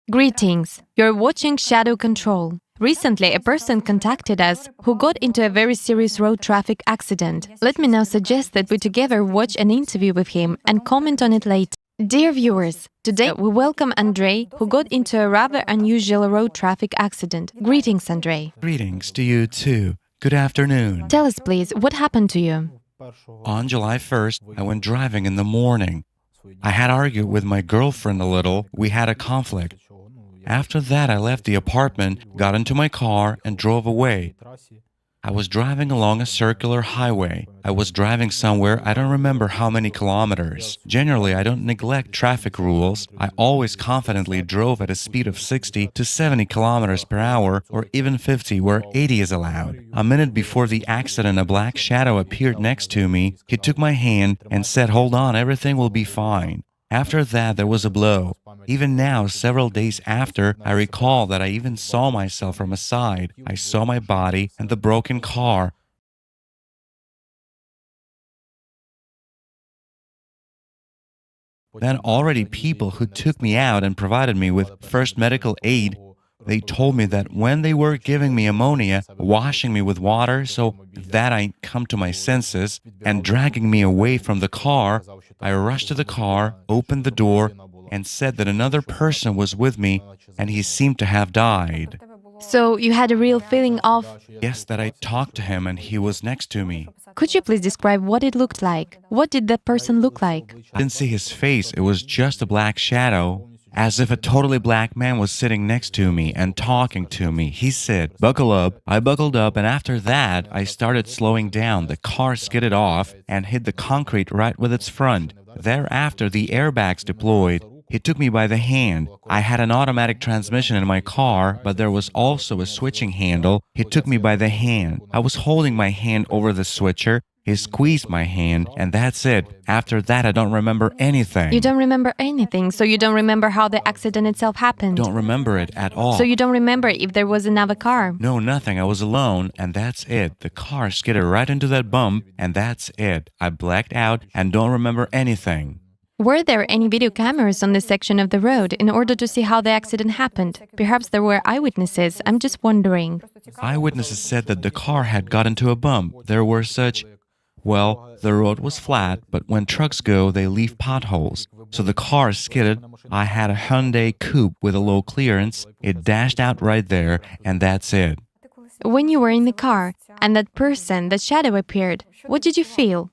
Greetings. You're watching Shadow Control. Recently, a person contacted us who got into a very serious road traffic accident. Let me now suggest that we together watch an interview with him and comment on it later. Dear viewers, today we welcome Andrei, who got into a rather unusual road traffic accident. Greetings, Andrei. Greetings to you too. Good afternoon. Tell us, please, what happened to you? On July 1st, I went driving in the morning. I had argued with my girlfriend a little. We had a conflict. After that, I left the apartment, got into my car, and drove away. I was driving along a circular highway. I was driving somewhere, I don't remember how many kilometers. Generally, I don't neglect traffic rules. I always confidently drove at a speed of 60 to 70 kilometers per hour, or even 50 where 80 is allowed. A minute before the accident, a black shadow appeared next to me. He took my hand and said, "Hold on, everything will be fine." After that, there was a blow. Even now, several days after, I recall that I even saw myself from a side. I saw my body and the broken car. Then already people who took me out and provided me with first medical aid, they told me that when they were giving me ammonia, washing me with water so that I come to my senses, and dragging me away from the car, I rushed to the car, opened the door, and said that another person was with me and he seemed to have died. So you had a real feeling of... Yes, that I talked to him and he was next to me. Could you please describe what it looked like? What did that person look like? I didn't see his face, it was just a black shadow. As if a totally black man was sitting next to me and talking to me. He said, "Buckle up." I buckled up, and after that, I started slowing down. The car skidded off and hit the concrete right with its front. Thereafter, the airbags deployed. He took me by the hand. I had an automatic transmission in my car, but there was also a switching handle. He took me by the hand. I was holding my hand over the switcher. He squeezed my hand, and that's it. After that, I don't remember anything. You don't remember anything, so you don't remember how the accident itself happened? Don't remember it at all. So you don't remember if there was another car? No, nothing. I was alone, and that's it. The car skidded right into that bump, and that's it. I blacked out and don't remember anything. Were there any video cameras on this section of the road in order to see how the accident happened? Perhaps there were eyewitnesses. I'm just wondering. Eyewitnesses said that the car had got into a bump. There were such... Well, the road was flat, but when trucks go, they leave potholes. So the car skidded. I had a Hyundai Coupe with a low clearance. It dashed out right there, and that's it. When you were in the car and that person, that shadow appeared, what did you feel?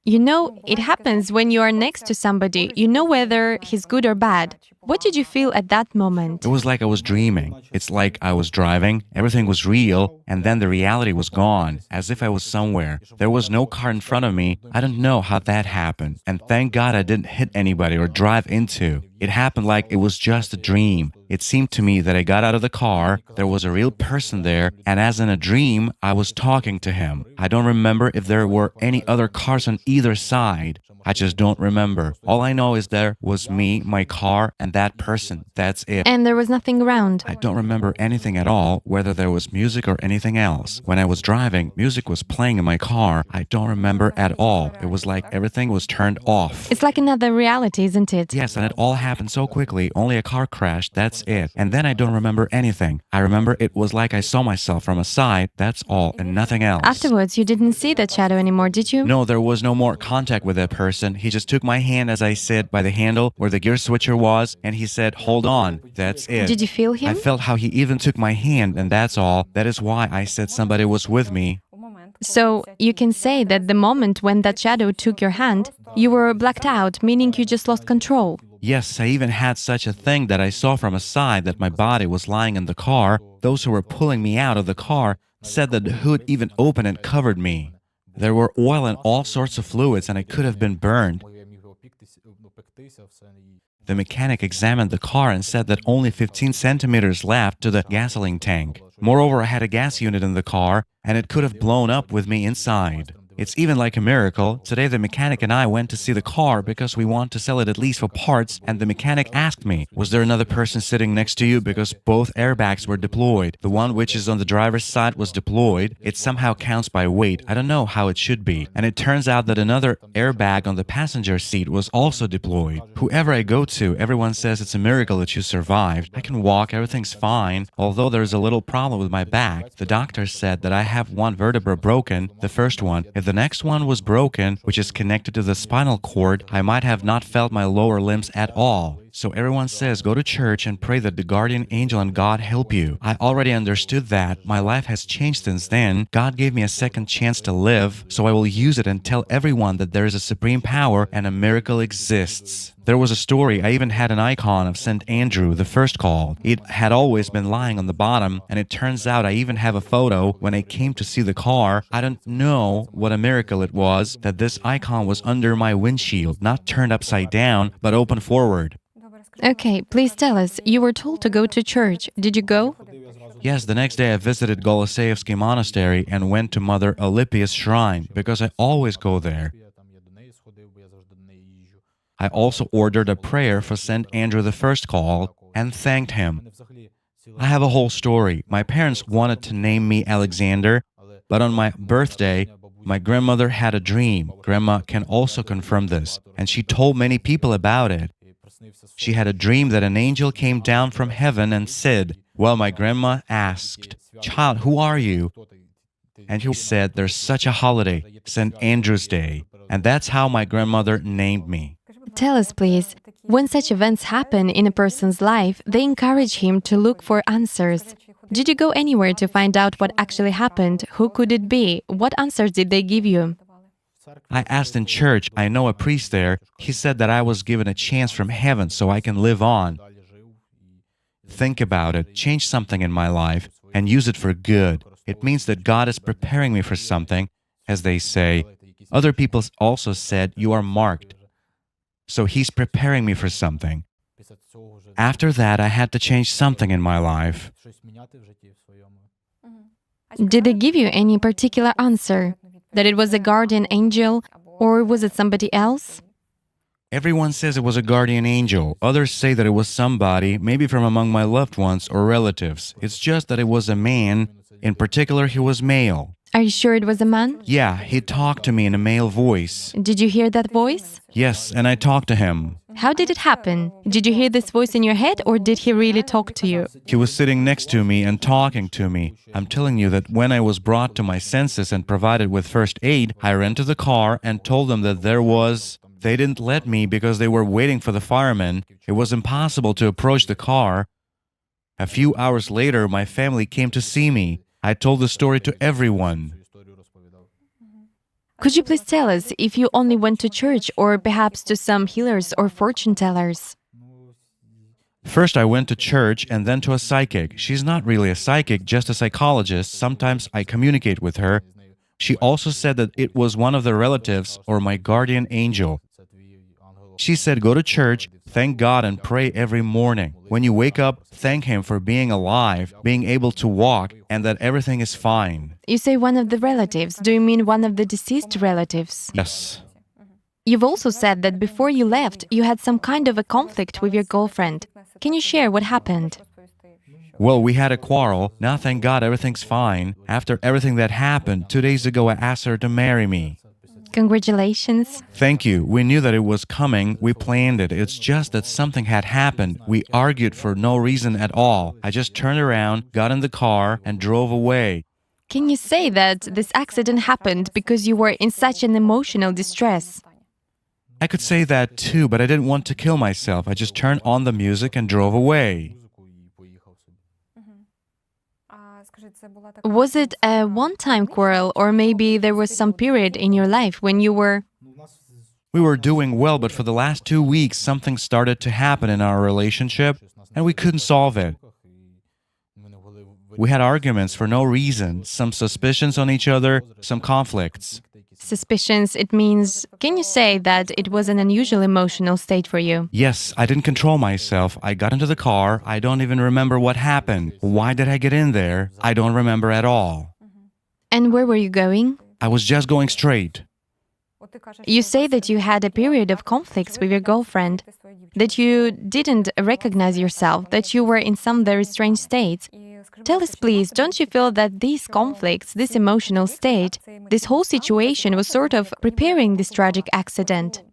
You know, it happens when you are next to somebody, you know whether he's good or bad. What did you feel at that moment? It was like I was dreaming. It's like I was driving, everything was real, and then the reality was gone, as if I was somewhere. There was no car in front of me. I don't know how that happened, and thank God I didn't hit anybody or drive into. It happened like it was just a dream. It seemed to me that I got out of the car, there was a real person there, and as in a dream, I was talking to him. I don't remember if there were any other cars on either side. I just don't remember. All I know is there was me, my car, and that person. That's it. And there was nothing around? I don't remember anything at all, whether there was music or anything else. When I was driving, music was playing in my car. I don't remember at all. It was like everything was turned off. It's like another reality, isn't it? Yes, and it all happened so quickly. Only a car crashed, that's it. And then I don't remember anything. I remember it was like I saw myself from a side, that's all, and nothing else. Afterwards, you didn't see that shadow anymore, did you? No, there was no more contact with that person. He just took my hand, as I said, by the handle where the gear switcher was, and he said, "Hold on." That's it. Did you feel him? I felt how he even took my hand, and that's all. That is why I said somebody was with me. So you can say that the moment when that shadow took your hand, you were blacked out, meaning you just lost control. Yes, I even had such a thing that I saw from a side that my body was lying in the car. Those who were pulling me out of the car said that the hood even opened and covered me. There were oil and all sorts of fluids, and I could have been burned. The mechanic examined the car and said that only 15 centimeters left to the gasoline tank. Moreover, I had a gas unit in the car, and it could have blown up with me inside. It's even like a miracle. Today, the mechanic and I went to see the car because we want to sell it at least for parts, and the mechanic asked me, was there another person sitting next to you? Because both airbags were deployed. The one which is on the driver's side was deployed. It somehow counts by weight. I don't know how it should be. And it turns out that another airbag on the passenger seat was also deployed. Whoever I go to, everyone says it's a miracle that you survived. I can walk, everything's fine, although there's a little problem with my back. The doctor said that I have one vertebra broken, the first one. If the next one was broken, which is connected to the spinal cord, I might have not felt my lower limbs at all. So everyone says go to church and pray that the guardian angel and God help you. I already understood that. My life has changed since then. God gave me a second chance to live, so I will use it and tell everyone that there is a supreme power and a miracle exists. There was a story, I even had an icon of St. Andrew, the first call. It had always been lying on the bottom, and it turns out I even have a photo when I came to see the car. I don't know what a miracle it was that this icon was under my windshield, not turned upside down, but open forward. Okay, please tell us, you were told to go to church. Did you go? Yes, the next day I visited Goloseyevsky Monastery and went to Mother Olympia's shrine, because I always go there. I also ordered a prayer for St. Andrew the First Call and thanked him. I have a whole story. My parents wanted to name me Alexander, but on my birthday, my grandmother had a dream. Grandma can also confirm this, and she told many people about it. She had a dream that an angel came down from heaven and said, well, my grandma asked, child, who are you? And he said, there's such a holiday, St. Andrew's Day. And that's how my grandmother named me. Tell us, please, when such events happen in a person's life, they encourage him to look for answers. Did you go anywhere to find out what actually happened? Who could it be? What answers did they give you? I asked in church. I know a priest there. He said that I was given a chance from heaven so I can live on. Think about it, change something in my life, and use it for good. It means that God is preparing me for something, as they say. Other people also said, you are marked. So He's preparing me for something. After that, I had to change something in my life. Did they give you any particular answer? That it was a guardian angel, or was it somebody else? Everyone says it was a guardian angel. Others say that it was somebody, maybe from among my loved ones or relatives. It's just that it was a man. In particular, he was male. Are you sure it was a man? Yeah, he talked to me in a male voice. Did you hear that voice? Yes, and I talked to him. How did it happen? Did you hear this voice in your head, or did he really talk to you? He was sitting next to me and talking to me. I'm telling you that when I was brought to my senses and provided with first aid, I ran to the car and told them that there was... They didn't let me because they were waiting for the firemen. It was impossible to approach the car. A few hours later, my family came to see me. I told the story to everyone. Could you please tell us if you only went to church or perhaps to some healers or fortune tellers? First, I went to church and then to a psychic. She's not really a psychic, just a psychologist. Sometimes I communicate with her. She also said that it was one of the relatives or my guardian angel. She said, go to church, thank God and pray every morning. When you wake up, thank Him for being alive, being able to walk, and that everything is fine. You say one of the relatives. Do you mean one of the deceased relatives? Yes. You've also said that before you left, you had some kind of a conflict with your girlfriend. Can you share what happened? Well, we had a quarrel. Now, thank God, everything's fine. After everything that happened, 2 days ago, I asked her to marry me. Congratulations. Thank you. We knew that it was coming. We planned it. It's just that something had happened. We argued for no reason at all. I just turned around, got in the car, and drove away. Can you say that this accident happened because you were in such an emotional distress? I could say that too, but I didn't want to kill myself. I just turned on the music and drove away. Was it a one-time quarrel, or maybe there was some period in your life when you were... We were doing well, but for the last 2 weeks, something started to happen in our relationship, and we couldn't solve it. We had arguments for no reason, some suspicions on each other, some conflicts. Suspicions, it means... Can you say that it was an unusual emotional state for you? Yes, I didn't control myself. I got into the car. I don't even remember what happened. Why did I get in there? I don't remember at all. And where were you going? I was just going straight. You say that you had a period of conflicts with your girlfriend, that you didn't recognize yourself, that you were in some very strange states. Tell us, please, don't you feel that these conflicts, this emotional state, this whole situation was sort of preparing this tragic accident?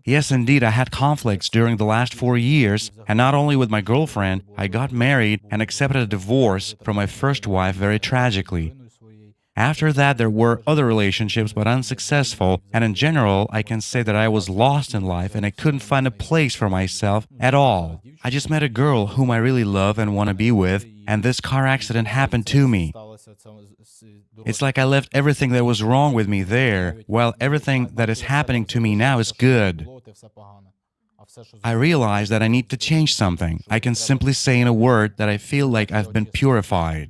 Yes, indeed, I had conflicts during the last 4 years, and not only with my girlfriend, I got married and accepted a divorce from my first wife very tragically. After that, there were other relationships, but unsuccessful, and in general, I can say that I was lost in life and I couldn't find a place for myself at all. I just met a girl whom I really love and want to be with, and this car accident happened to me. It's like I left everything that was wrong with me there, while everything that is happening to me now is good. I realize that I need to change something. I can simply say in a word that I feel like I've been purified.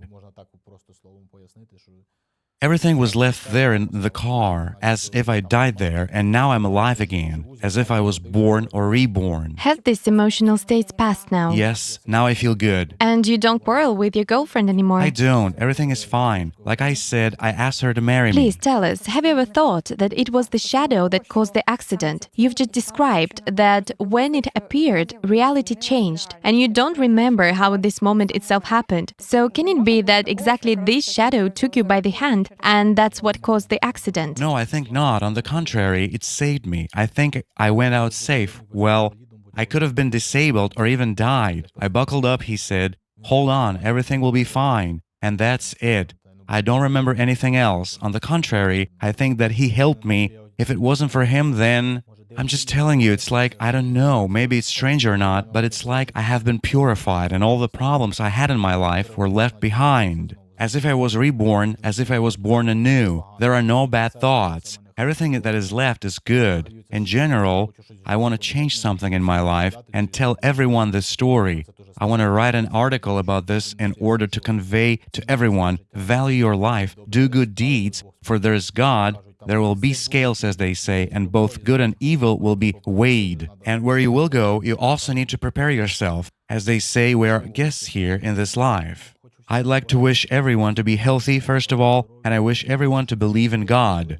Everything was left there in the car, as if I died there, and now I'm alive again, as if I was born or reborn. Have these emotional states passed now? Yes, now I feel good. And you don't quarrel with your girlfriend anymore? I don't. Everything is fine. Like I said, I asked her to marry me. Please tell us, have you ever thought that it was the shadow that caused the accident? You've just described that when it appeared, reality changed, and you don't remember how this moment itself happened. So can it be that exactly this shadow took you by the hand, and that's what caused the accident? No, I think not. On the contrary, it saved me. I think I went out safe. Well, I could have been disabled or even died. I buckled up, he said. Hold on, everything will be fine. And that's it. I don't remember anything else. On the contrary, I think that he helped me. If it wasn't for him, then... I'm just telling you, it's like, I don't know, maybe it's strange or not, but it's like I have been purified and all the problems I had in my life were left behind. As if I was reborn, as if I was born anew. There are no bad thoughts. Everything that is left is good. In general, I want to change something in my life and tell everyone this story. I want to write an article about this in order to convey to everyone, value your life, do good deeds, for there is God. There will be scales, as they say, and both good and evil will be weighed. And where you will go, you also need to prepare yourself. As they say, we are guests here in this life. I'd like to wish everyone to be healthy, first of all, and I wish everyone to believe in God.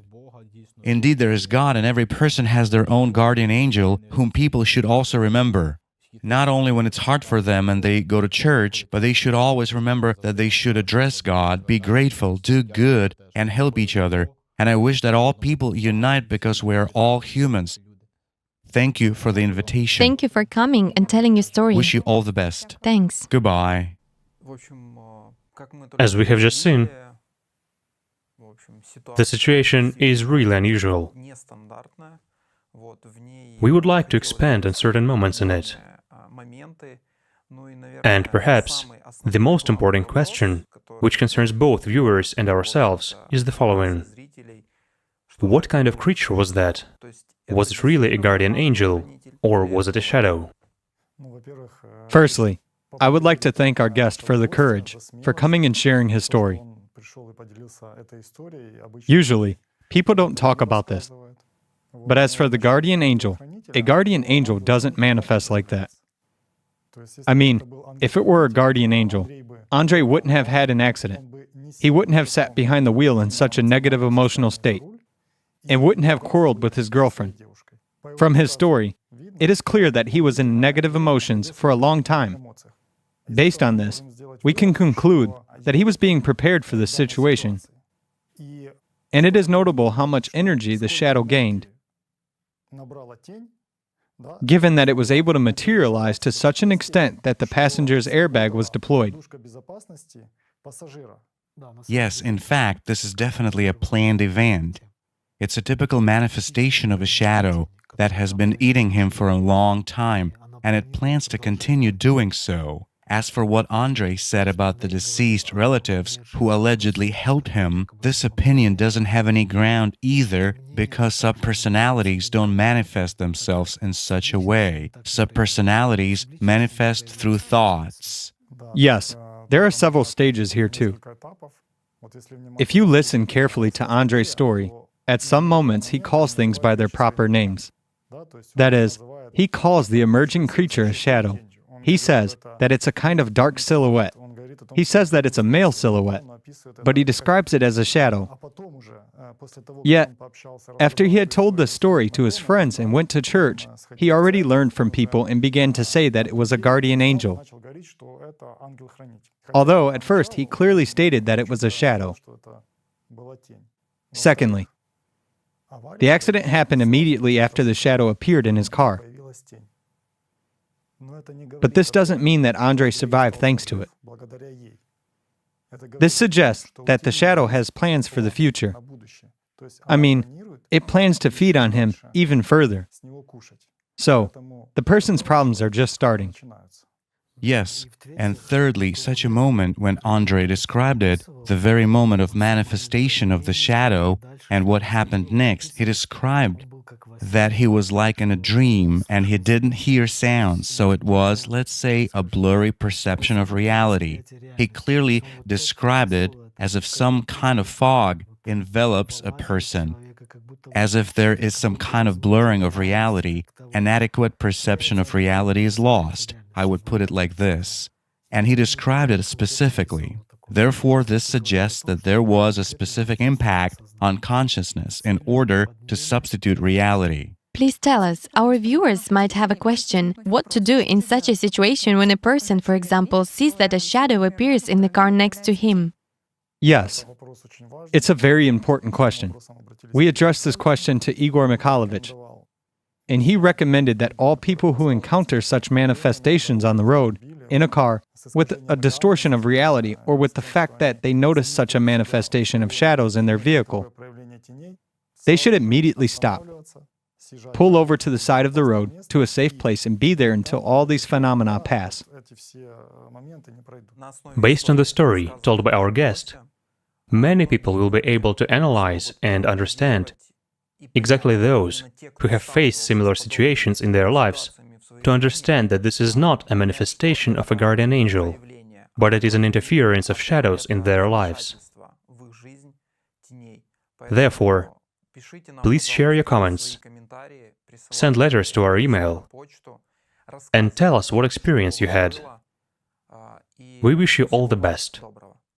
Indeed, there is God, and every person has their own guardian angel, whom people should also remember. Not only when it's hard for them and they go to church, but they should always remember that they should address God, be grateful, do good, and help each other. And I wish that all people unite because we are all humans. Thank you for the invitation. Thank you for coming and telling your story. Wish you all the best. Thanks. Goodbye. As we have just seen, the situation is really unusual. We would like to expand on certain moments in it. And perhaps the most important question, which concerns both viewers and ourselves, is the following. What kind of creature was that? Was it really a guardian angel, or was it a shadow? Firstly, I would like to thank our guest for the courage, for coming and sharing his story. Usually, people don't talk about this. But as for the guardian angel, a guardian angel doesn't manifest like that. I mean, if it were a guardian angel, Andre wouldn't have had an accident. He wouldn't have sat behind the wheel in such a negative emotional state, and wouldn't have quarreled with his girlfriend. From his story, it is clear that he was in negative emotions for a long time. Based on this, we can conclude that he was being prepared for this situation. And it is notable how much energy the shadow gained, given that it was able to materialize to such an extent that the passenger's airbag was deployed. Yes, in fact, this is definitely a planned event. It's a typical manifestation of a shadow that has been eating him for a long time, and it plans to continue doing so. As for what Andre said about the deceased relatives who allegedly helped him, this opinion doesn't have any ground either, because subpersonalities don't manifest themselves in such a way. Subpersonalities manifest through thoughts. Yes, there are several stages here too. If you listen carefully to Andre's story, at some moments he calls things by their proper names. That is, he calls the emerging creature a shadow. He says that it's a kind of dark silhouette. he says that it's a male silhouette, but he describes it as a shadow. Yet, after he had told the story to his friends and went to church, he already learned from people and began to say that it was a guardian angel. Although, at first, he clearly stated that it was a shadow. Secondly, the accident happened immediately after the shadow appeared in his car. But this doesn't mean that Andrei survived thanks to it. This suggests that the shadow has plans for the future. I mean, it plans to feed on him even further. So, the person's problems are just starting. Yes, and thirdly, such a moment when Andrei described it, the very moment of manifestation of the shadow and what happened next, he described that he was like in a dream and he didn't hear sounds, so it was, let's say, a blurry perception of reality. He clearly described it as if some kind of fog envelops a person, as if there is some kind of blurring of reality, an adequate perception of reality is lost. I would put it like this. And he described it specifically. Therefore, this suggests that there was a specific impact on consciousness in order to substitute reality. Please tell us, our viewers might have a question, what to do in such a situation when a person, for example, sees that a shadow appears in the car next to him? Yes, it's a very important question. We addressed this question to Igor Mikhailovich, and he recommended that all people who encounter such manifestations on the road, in a car, with a distortion of reality, or with the fact that they notice such a manifestation of shadows in their vehicle, they should immediately stop, pull over to the side of the road to a safe place and be there until all these phenomena pass. Based on the story told by our guest, many people will be able to analyze and understand exactly those who have faced similar situations in their lives, to understand that this is not a manifestation of a guardian angel, but it is an interference of shadows in their lives. Therefore, please share your comments, send letters to our email, and tell us what experience you had. We wish you all the best.